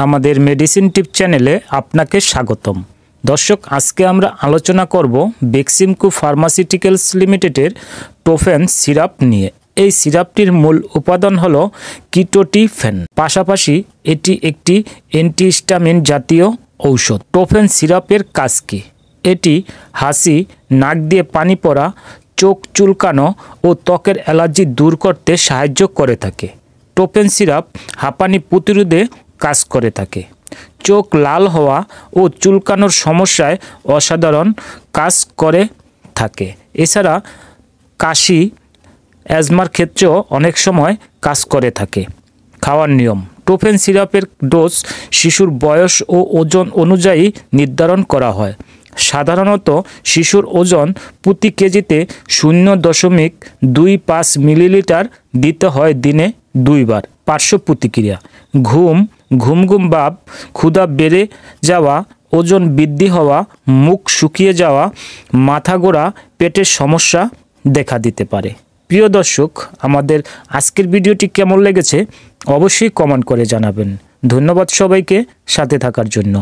আমাদের মেডিসিন টিপ চ্যানেলে আপনাকে স্বাগতম। দর্শক, আজকে আমরা আলোচনা করব বেক্সিমকো ফার্মাসিউটিক্যালস লিমিটেডের টোফেন সিরাপ নিয়ে। এই সিরাপটির মূল উপাদান হলো কিটোটিফেন, পাশাপাশি এটি একটি অ্যান্টিহিস্টামিন জাতীয় ঔষধ। টোফেন সিরাপের কাজ কী? এটি হাসি, নাক দিয়ে পানি পড়া, চোখ চুলকানো ও ত্বকের অ্যালার্জি দূর করতে সাহায্য করে থাকে। টোফেন সিরাপ হাঁপানি প্রতিরোধে কাজ করে থাকে। চোখ লাল হওয়া ও চুলকানোর সমস্যায় অসাধারণ কাজ করে থাকে। এছাড়া কাশি, অ্যাজমার ক্ষেত্রেও অনেক সময় কাজ করে থাকে। খাওয়ার নিয়ম: টোফেন সিরাপের ডোজ শিশুর বয়স ও ওজন অনুযায়ী নির্ধারণ করা হয়। সাধারণত শিশুর ওজন প্রতি কেজিতে 0.25 মিলিলিটার দিতে হয় দিনে 2 বার। পার্শ্ব প্রতিক্রিয়া: ঘুম ভাব, ক্ষুধা বেড়ে যাওয়া, ওজন বৃদ্ধি হওয়া, মুখ শুকিয়ে যাওয়া, মাথা ঘোরা, পেটের সমস্যা দেখা দিতে পারে। প্রিয় দর্শক, আমাদের আজকের ভিডিওটি কেমন লেগেছে অবশ্যই কমেন্ট করে জানাবেন। ধন্যবাদ সবাইকে সাথে থাকার জন্য।